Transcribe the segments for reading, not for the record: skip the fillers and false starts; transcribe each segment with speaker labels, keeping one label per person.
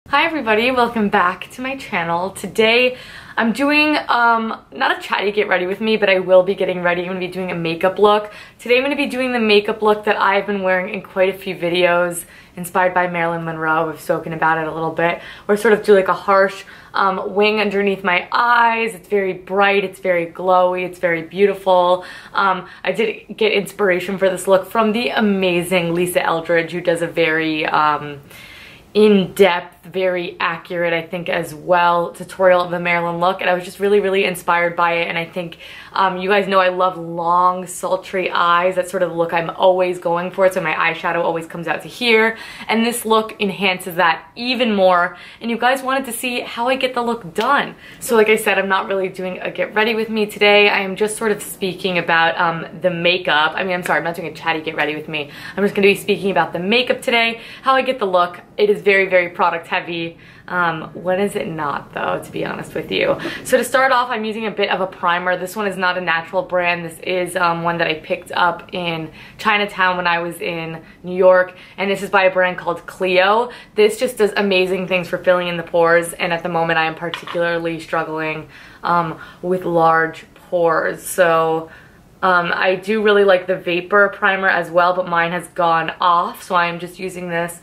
Speaker 1: Hi everybody, welcome back to my channel. Today I'm doing not a chatty get ready with me, but I will be getting ready. I'm going to be doing a makeup look. Today I'm going to be doing the makeup look that I've been wearing in quite a few videos, inspired by Marilyn Monroe. We've spoken about it a little bit. Where I sort of do like a harsh wing underneath my eyes. It's very bright, it's very glowy, it's very beautiful. I did get inspiration for this look from the amazing Lisa Eldrige, who does a very in-depth, very accurate, I think as well, tutorial of the Marilyn look, and I was just really inspired by it. And I think you guys know I love long, sultry eyes. That's sort of the look I'm always going for, so my eyeshadow always comes out to here, and this look enhances that even more. And you guys wanted to see how I get the look done, so like I said, I'm not really doing a get ready with me today. I am just sort of speaking about the makeup. I'm sorry, I'm not doing a chatty get ready with me. I'm just going to be speaking about the makeup today, how I get the look. It is very product heavy. When is it not though, to be honest with you? So to start off, I'm using a bit of a primer. This one is not a natural brand. This is one that I picked up in Chinatown when I was in New York, and this is by a brand called Clio. This just does amazing things for filling in the pores, and at the moment I am particularly struggling with large pores. So I do really like the Vapor primer as well, but mine has gone off, so I'm just using this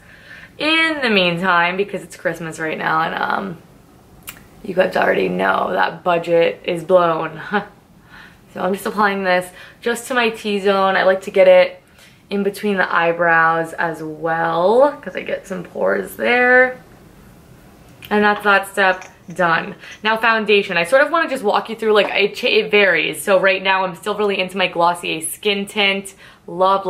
Speaker 1: in the meantime because it's Christmas right now, and you guys already know that budget is blown. So I'm just applying this just to my T-zone. I like to get it in between the eyebrows as well because I get some pores there. And that's that step done. Now foundation, I sort of want to just walk you through, like it varies. So right now I'm still really into my Glossier skin tint. Love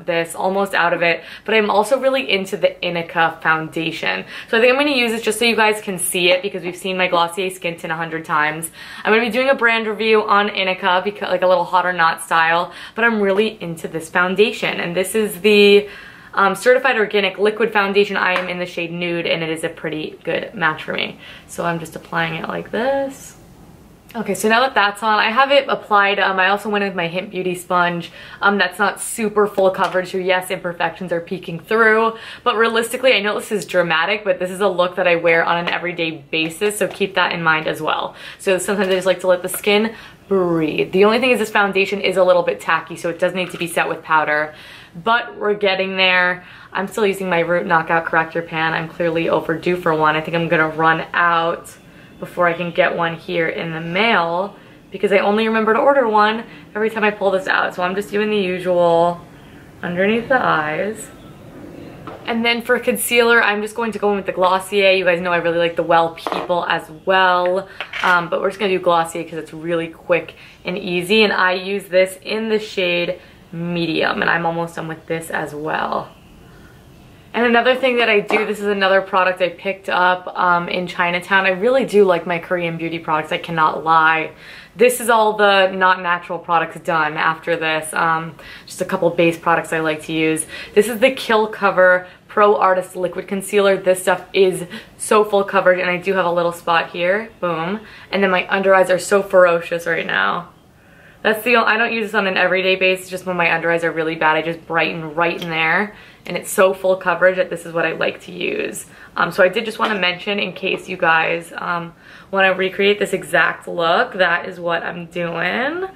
Speaker 1: this, almost out of it, but I'm also really into the Inica foundation. So I think I'm going to use this just so you guys can see it, because we've seen my Glossier skin tint 100 times. I'm going to be doing a brand review on Inica, because like a little hot or not style, but I'm really into this foundation, and this is the Certified Organic Liquid Foundation. I am in the shade Nude, and it is a pretty good match for me. So I'm just applying it like this. Okay, so now that that's on, I have it applied. I also went in with my Hint Beauty sponge. That's not super full coverage, so yes, imperfections are peeking through. But realistically, I know this is dramatic, but this is a look that I wear on an everyday basis, so keep that in mind as well. So sometimes I just like to let the skin breathe. The only thing is this foundation is a little bit tacky, so it does need to be set with powder. But we're getting there. I'm still using my Root Knockout Corrector Pan. I'm clearly overdue for one. I think I'm gonna run out before I can get one here in the mail, because I only remember to order one every time I pull this out. So I'm just doing the usual underneath the eyes. And then for concealer, I'm just going to go in with the Glossier. You guys know I really like the Well People as well, but we're just gonna do Glossier because it's really quick and easy, and I use this in the shade Medium, and I'm almost done with this as well. And another thing that I do, this is another product I picked up in Chinatown. I really do like my Korean beauty products, I cannot lie. This is all the not natural products done after this. Just a couple base products I like to use. This is the Kill Cover Pro Artist Liquid Concealer. This stuff is so full coverage, and I do have a little spot here, boom. And then my under eyes are so ferocious right now. That's the only, I don't use this on an everyday basis, just when my under eyes are really bad, I just brighten right in there. And it's so full coverage that this is what I like to use. So I did just want to mention, in case you guys want to recreate this exact look, that is what I'm doing.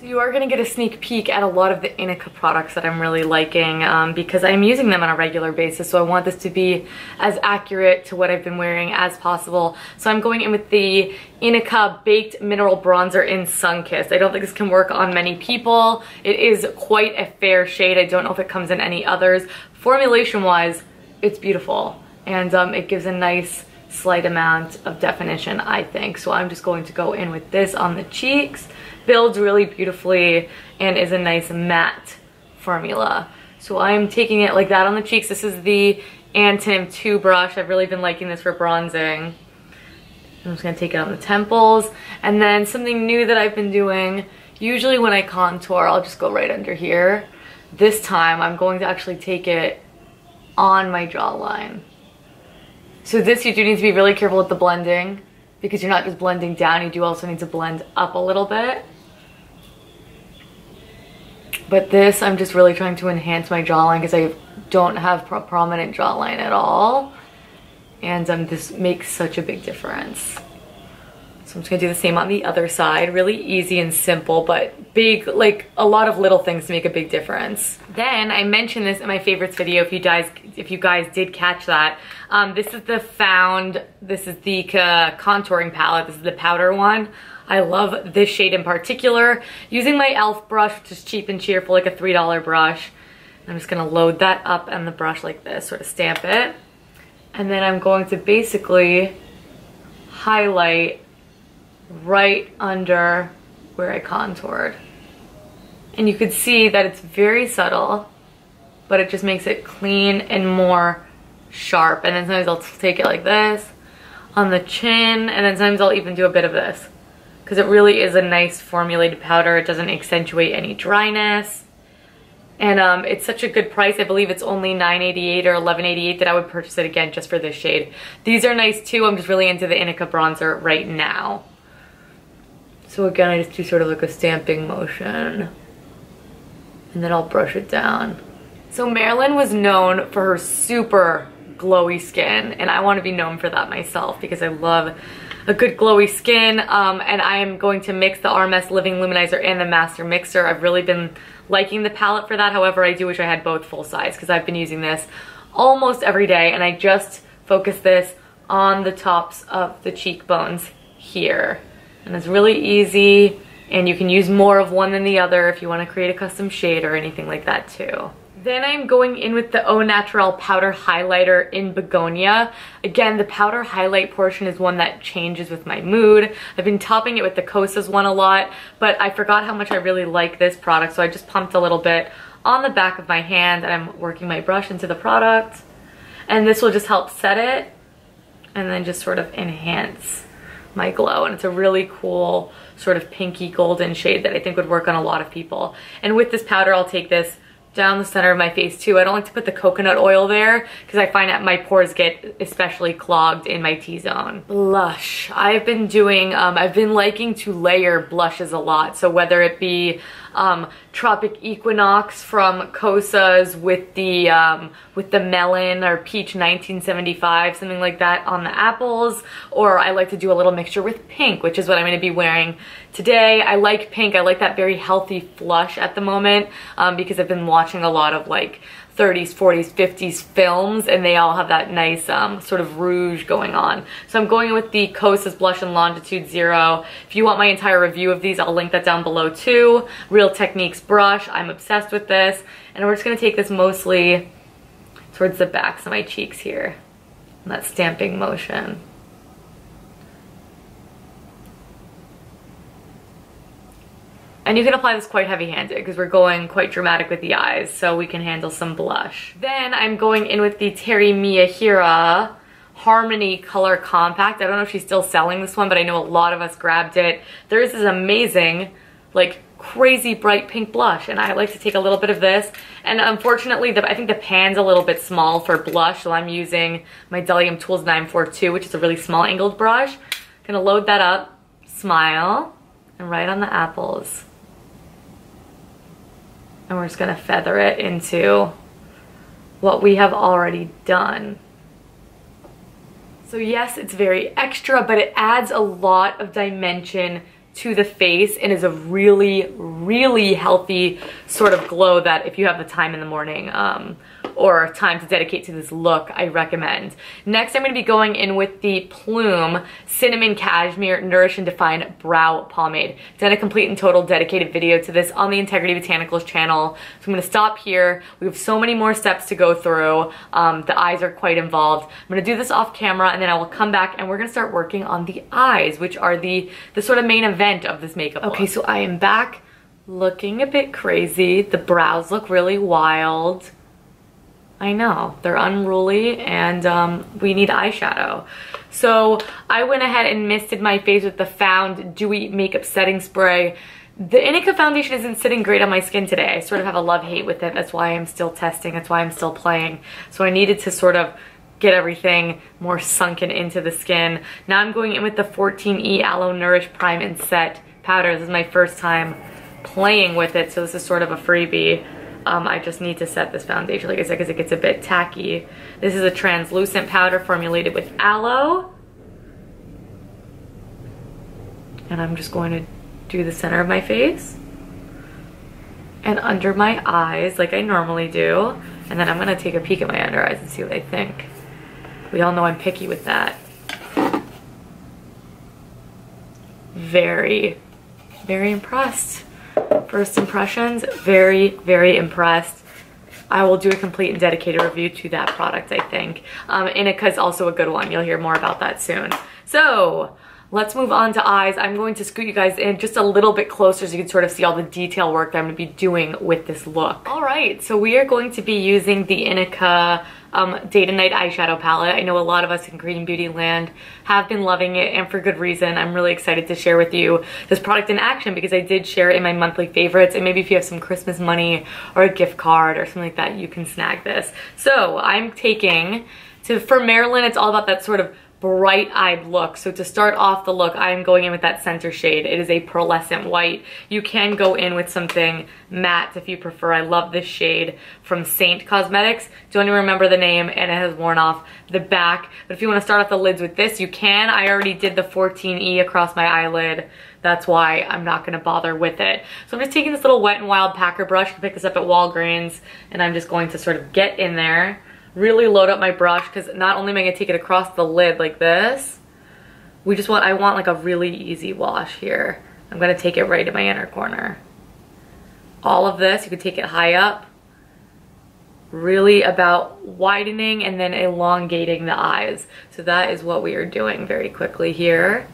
Speaker 1: So you are going to get a sneak peek at a lot of the Inica products that I'm really liking, because I'm using them on a regular basis, so I want this to be as accurate to what I've been wearing as possible. So I'm going in with the Inica Baked Mineral Bronzer in Sunkissed. I don't think this can work on many people. It is quite a fair shade. I don't know if it comes in any others. Formulation wise, it's beautiful, and it gives a nice slight amount of definition, I think. So I'm just going to go in with this on the cheeks. Builds really beautifully and is a nice matte formula. So I'm taking it like that on the cheeks. This is the Antim 2 brush. I've really been liking this for bronzing. I'm just gonna take it on the temples. And then something new that I've been doing, usually when I contour, I'll just go right under here. This time I'm going to actually take it on my jawline. So this, you do need to be really careful with the blending, because you're not just blending down, you do also need to blend up a little bit. But this, I'm just really trying to enhance my jawline because I don't have prominent jawline at all. And this makes such a big difference. So I'm just gonna do the same on the other side. Really easy and simple, but big, like a lot of little things to make a big difference. Then I mentioned this in my favorites video, if you guys did catch that. This is the contouring palette. This is the powder one. I love this shade in particular. Using my e.l.f. brush, which is cheap and cheerful, like a $3 brush. I'm just gonna load that up on the brush like this, sort of stamp it. And then I'm going to basically highlight right under where I contoured. And you could see that it's very subtle, but it just makes it clean and more sharp. And then sometimes I'll take it like this on the chin, and then sometimes I'll even do a bit of this because it really is a nice formulated powder. It doesn't accentuate any dryness. And it's such a good price. I believe it's only $9.88 or $11.88 that I would purchase it again just for this shade. These are nice too. I'm just really into the Inica bronzer right now. So again, I just do sort of like a stamping motion. And then I'll brush it down. So Marilyn was known for her super glowy skin, and I want to be known for that myself because I love a good glowy skin. And I am going to mix the RMS Living Luminizer and the Master Mixer. I've really been liking the palette for that. However, I do wish I had both full size because I've been using this almost every day, and I just focus this on the tops of the cheekbones here. And it's really easy, and you can use more of one than the other if you want to create a custom shade or anything like that too. Then I'm going in with the Au Naturel powder highlighter in Begonia. Again, the powder highlight portion is one that changes with my mood. I've been topping it with the Kosas one a lot, but I forgot how much I really like this product, so I just pumped a little bit on the back of my hand, and I'm working my brush into the product. And this will just help set it and then just sort of enhance my glow. And it's a really cool sort of pinky golden shade that I think would work on a lot of people. And with this powder, I'll take this down the center of my face too. I don't like to put the coconut oil there because I find that my pores get especially clogged in my T-zone. Blush. I've been liking to layer blushes a lot. So whether it be Tropic Equinox from Kosas with the melon or peach 1975, something like that on the apples, or I like to do a little mixture with pink, which is what I'm going to be wearing today. I like pink. I like that very healthy flush at the moment because I've been watching a lot of like 30s, 40s, 50s films, and they all have that nice sort of rouge going on. So I'm going with the Kosas Blush in Longitude Zero. If you want my entire review of these, I'll link that down below too. Real Techniques brush. I'm obsessed with this. And we're just going to take this mostly towards the backs of my cheeks here. And that stamping motion. And you can apply this quite heavy-handed because we're going quite dramatic with the eyes, so we can handle some blush. Then I'm going in with the Teri Miyahira Harmony Color Compact. I don't know if she's still selling this one, but I know a lot of us grabbed it. There's this amazing, like, crazy bright pink blush, and I like to take a little bit of this. And unfortunately, I think the pan's a little bit small for blush, so I'm using my Delium Tools 942, which is a really small angled brush. Gonna load that up, smile, and right on the apples. And we're just gonna feather it into what we have already done. So yes, it's very extra, but it adds a lot of dimension to the face and is a really, really healthy sort of glow that if you have the time in the morning or time to dedicate to this look, I recommend. Next, I'm going to be going in with the Plume Cinnamon Cashmere Nourish and Define Brow Pomade. Done a complete and total dedicated video to this on the Integrity Botanicals channel. So I'm going to stop here. We have so many more steps to go through. The eyes are quite involved. I'm going to do this off camera, and then I will come back and we're going to start working on the eyes, which are the sort of main event of this makeup look. Okay, so I am back looking a bit crazy. The brows look really wild. I know, they're unruly, and we need eyeshadow. So I went ahead and misted my face with the Found Dewy Makeup Setting Spray. The Inica foundation isn't sitting great on my skin today. I sort of have a love-hate with it. That's why I'm still testing. That's why I'm still playing. So I needed to sort of get everything more sunken into the skin. Now I'm going in with the 14E Aloe Nourish Prime and Set powder. This is my first time playing with it, so this is sort of a freebie. I just need to set this foundation, like I said, because it gets a bit tacky. This is a translucent powder formulated with aloe. And I'm just going to do the center of my face and under my eyes like I normally do. And then I'm going to take a peek at my under eyes and see what I think. We all know I'm picky with that. Very, very impressed. First impressions, very, very impressed. I will do a complete and dedicated review to that product, I think. Inika's also a good one. You'll hear more about that soon. So let's move on to eyes. I'm going to scoot you guys in just a little bit closer so you can sort of see all the detail work that I'm going to be doing with this look. All right, so we are going to be using the Inika Day to Night eyeshadow palette. I know a lot of us in Korean Beauty Land have been loving it, and for good reason. I'm really excited to share with you this product in action because I did share it in my monthly favorites, and maybe if you have some Christmas money or a gift card or something like that, you can snag this. So I'm taking, for Marilyn, it's all about that sort of bright-eyed look. So to start off the look, I'm going in with that center shade. It is a pearlescent white. You can go in with something matte if you prefer. I love this shade from Saint Cosmetics. Don't even remember the name, and it has worn off the back. But if you want to start off the lids with this, you can. I already did the 14E across my eyelid. That's why I'm not going to bother with it. So I'm just taking this little Wet n Wild packer brush. You can pick this up at Walgreens, and I'm just going to sort of get in there. Really load up my brush because not only am I going to take it across the lid like this, I want like a really easy wash here. I'm going to take it right in my inner corner. All of this, you can take it high up. Really about widening and then elongating the eyes. So that is what we are doing very quickly here.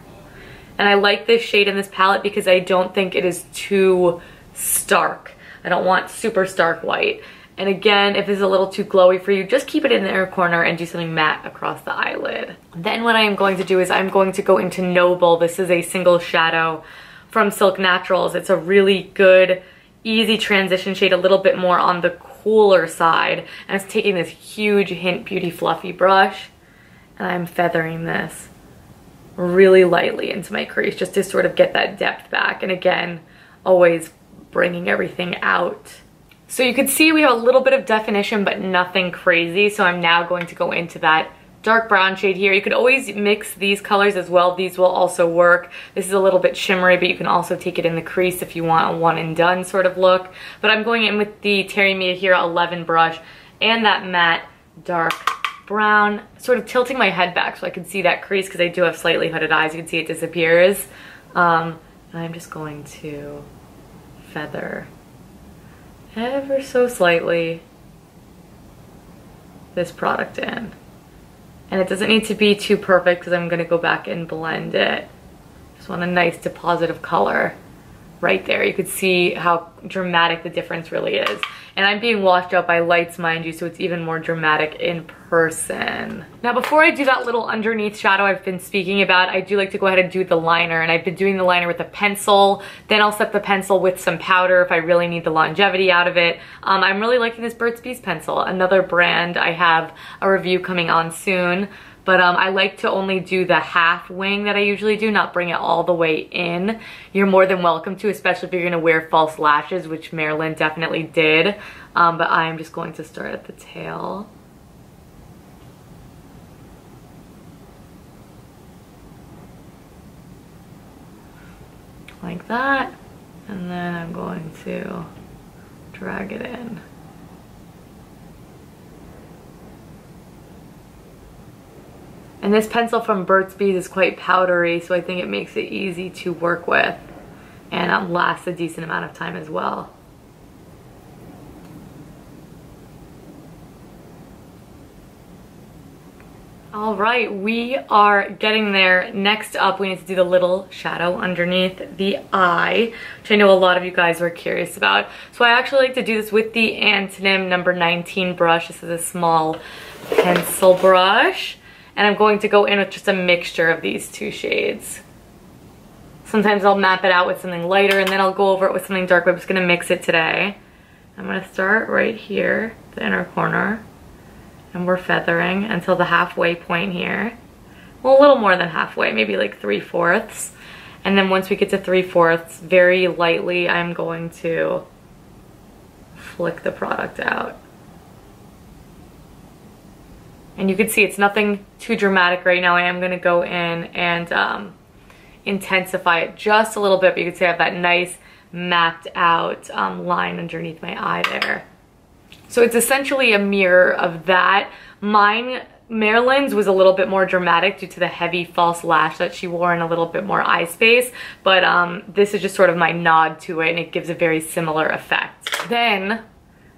Speaker 1: And I like this shade in this palette because I don't think it is too stark. I don't want super stark white. And again, if it's a little too glowy for you, just keep it in the inner corner and do something matte across the eyelid. Then what I am going to do is I'm going to go into Noble. This is a single shadow from Silk Naturals. It's a really good, easy transition shade, a little bit more on the cooler side. And it's taking this huge Hint Beauty Fluffy brush, and I'm feathering this really lightly into my crease just to sort of get that depth back. And again, always bringing everything out. So you can see we have a little bit of definition, but nothing crazy. So I'm now going to go into that dark brown shade here. You could always mix these colors as well. These will also work. This is a little bit shimmery, but you can also take it in the crease if you want a one and done sort of look. But I'm going in with the Teri Miyahira 11 brush and that matte dark brown, sort of tilting my head back so I can see that crease because I do have slightly hooded eyes. You can see it disappears. And I'm just going to feather ever so slightly this product in. And it doesn't need to be too perfect because I'm going to go back and blend it. Just want a nice deposit of color right there. You could see how dramatic the difference really is. And I'm being washed out by lights, mind you, so it's even more dramatic in person. Now before I do that little underneath shadow I've been speaking about, I do like to go ahead and do the liner. And I've been doing the liner with a pencil. Then I'll set the pencil with some powder if I really need the longevity out of it. I'm really liking this Burt's Bees pencil, another brand. I have a review coming on soon. But I like to only do the half wing that I usually do, not bring it all the way in. You're more than welcome to, especially if you're going to wear false lashes, which Marilyn definitely did. But I'm just going to start at the tail. Like that. And then I'm going to drag it in. And this pencil from Burt's Bees is quite powdery, so I think it makes it easy to work with and lasts a decent amount of time as well. All right, we are getting there. Next up, we need to do the little shadow underneath the eye, which I know a lot of you guys were curious about. So I actually like to do this with the Antonym number 19 brush. This is a small pencil brush. And I'm going to go in with just a mixture of these two shades. Sometimes I'll map it out with something lighter and then I'll go over it with something dark, but I'm just going to mix it today. I'm going to start right here, the inner corner. And we're feathering until the halfway point here. Well, a little more than halfway, maybe like 3/4. And then once we get to 3/4, very lightly, I'm going to flick the product out. And you can see it's nothing too dramatic right now. I am going to go in and intensify it just a little bit, but you can see I have that nice mapped out line underneath my eye there. So it's essentially a mirror of that. Marilyn's was a little bit more dramatic due to the heavy false lash that she wore and a little bit more eye space, but this is just sort of my nod to it, and it gives a very similar effect. Then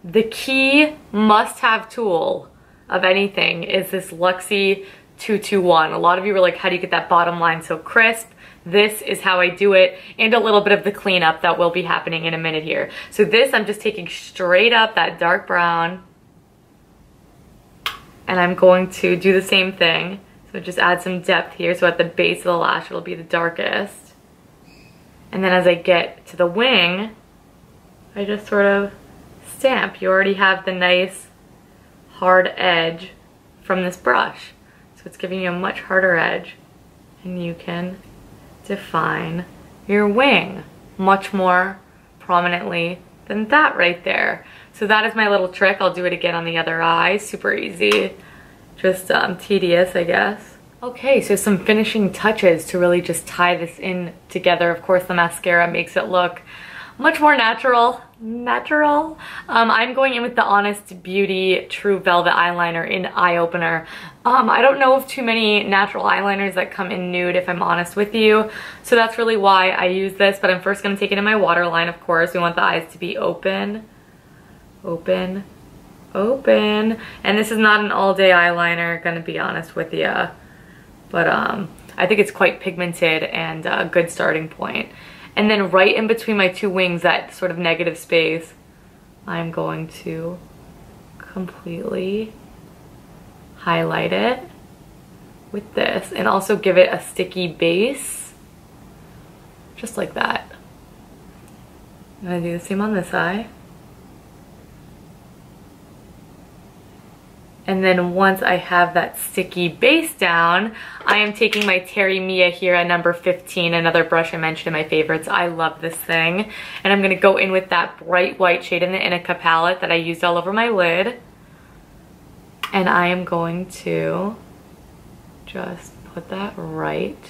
Speaker 1: the key must-have tool of anything is this Luxie 221. A lot of you were like, how do you get that bottom line so crisp? This is how I do it, and a little bit of the cleanup that will be happening in a minute here. So this, I'm just taking straight up that dark brown, and I'm going to do the same thing. So just add some depth here, so at the base of the lash it'll be the darkest. And then as I get to the wing, I just sort of stamp. You already have the nice hard edge from this brush. So it's giving you a much harder edge, and you can define your wing much more prominently than that right there. So that is my little trick. I'll do it again on the other eye. Super easy, just tedious, I guess. Okay, so some finishing touches to really just tie this in together. Of course, the mascara makes it look much more natural. I'm going in with the Honest Beauty True Velvet Eyeliner in Eye Opener. I don't know of too many natural eyeliners that come in nude, if I'm honest with you. So that's really why I use this, but I'm first going to take it in my waterline, of course. We want the eyes to be open, open, open. And this is not an all-day eyeliner, gonna be honest with you. But I think it's quite pigmented and a good starting point. And then right in between my two wings, that sort of negative space, I'm going to completely highlight it with this and also give it a sticky base, just like that. I'm gonna do the same on this eye. And then once I have that sticky base down, I am taking my Teri Miyahira number 15, another brush I mentioned in my favorites. I love this thing. And I'm going to go in with that bright white shade in the Inica palette that I used all over my lid. And I am going to just put that right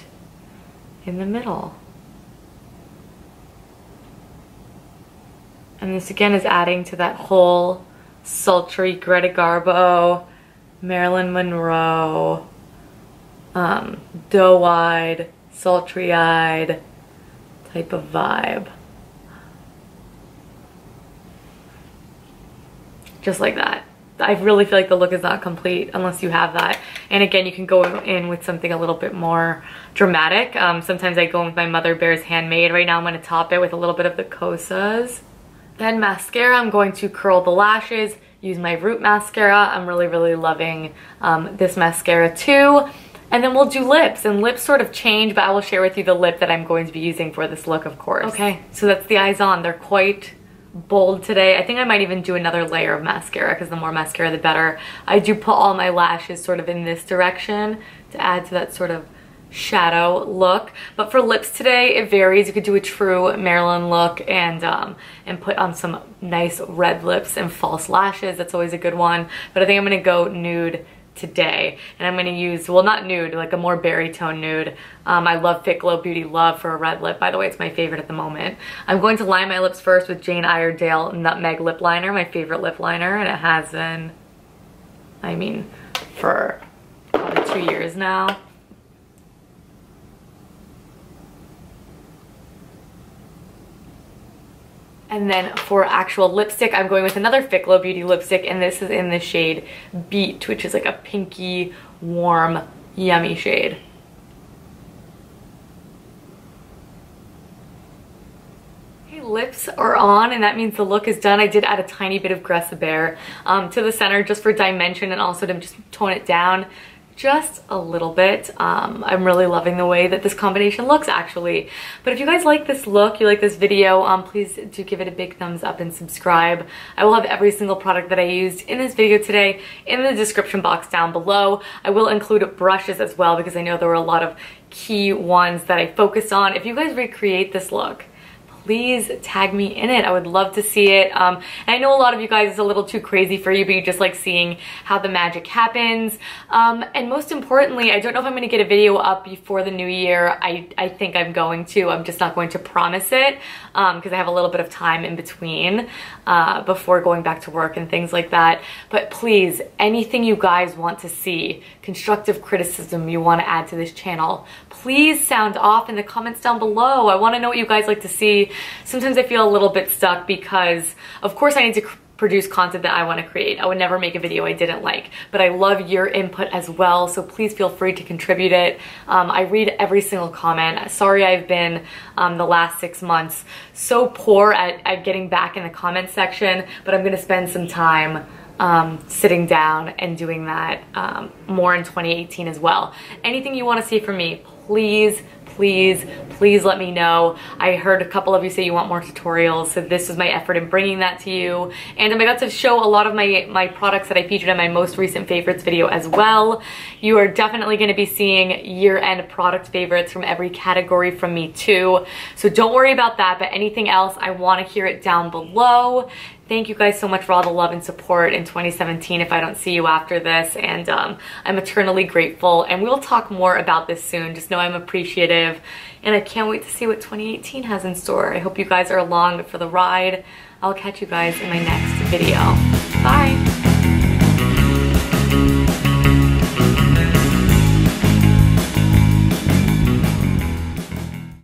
Speaker 1: in the middle. And this again is adding to that whole sultry Greta Garbo, Marilyn Monroe, doe-eyed, sultry-eyed type of vibe. Just like that. I really feel like the look is not complete unless you have that. And again, you can go in with something a little bit more dramatic. Sometimes I go in with my Mother Bear's Handmade. Right now I'm going to top it with a little bit of the Kosas. Then mascara, I'm going to curl the lashes, use my Root mascara. I'm really loving this mascara too. And then we'll do lips, and lips sort of change, but I will share with you the lip that I'm going to be using for this look, of course. Okay, so that's the eyes on. They're quite bold today. I think I might even do another layer of mascara because the more mascara, the better. I do put all my lashes sort of in this direction to add to that sort of shadow look. But for lips today, it varies. You could do a true Marilyn look and put on some nice red lips and false lashes. That's always a good one. But I think I'm gonna go nude today, and I'm gonna use, well, not nude, like a more berry tone nude. I love Fit Glow Beauty Love for a red lip. By the way, it's my favorite at the moment. I'm going to line my lips first with Jane Iredale Nutmeg Lip Liner, my favorite lip liner, and it has been, I mean, for probably 2 years now. And then for actual lipstick, I'm going with another Fit Glow Beauty lipstick, and this is in the shade Beat, which is like a pinky, warm, yummy shade. Okay, lips are on, and that means the look is done. I did add a tiny bit of Gressa Bear to the center just for dimension and also to just tone it down. just a little bit. I'm really loving the way that this combination looks actually. But if you guys like this look, you like this video, please do give it a big thumbs up and subscribe. I will have every single product that I used in this video today in the description box down below. I will include brushes as well because I know there were a lot of key ones that I focused on. If you guys recreate this look, please tag me in it. I would love to see it. And I know a lot of you guys, it's a little too crazy for you, but you just like seeing how the magic happens. And most importantly, I don't know if I'm going to get a video up before the new year. I think I'm going to. I'm just not going to promise it because I have a little bit of time in between before going back to work and things like that. But please, anything you guys want to see, constructive criticism you want to add to this channel, please sound off in the comments down below. I want to know what you guys like to see. Sometimes I feel a little bit stuck because, of course, I need to produce content that I want to create. I would never make a video I didn't like, but I love your input as well, so please feel free to contribute it. I read every single comment. Sorry I've been the last 6 months so poor at getting back in the comment section, but I'm going to spend some time sitting down and doing that more in 2018 as well. Anything you want to see from me, please let me know. I heard a couple of you say you want more tutorials, so this is my effort in bringing that to you. And I'm about to show a lot of my products that I featured in my most recent favorites video as well. You are definitely going to be seeing year-end product favorites from every category from me too. So don't worry about that, but anything else, I want to hear it down below. Thank you guys so much for all the love and support in 2017 if I don't see you after this, and I'm eternally grateful, and we'll talk more about this soon. Just know I'm appreciative, and I can't wait to see what 2018 has in store. I hope you guys are along for the ride. I'll catch you guys in my next video. Bye!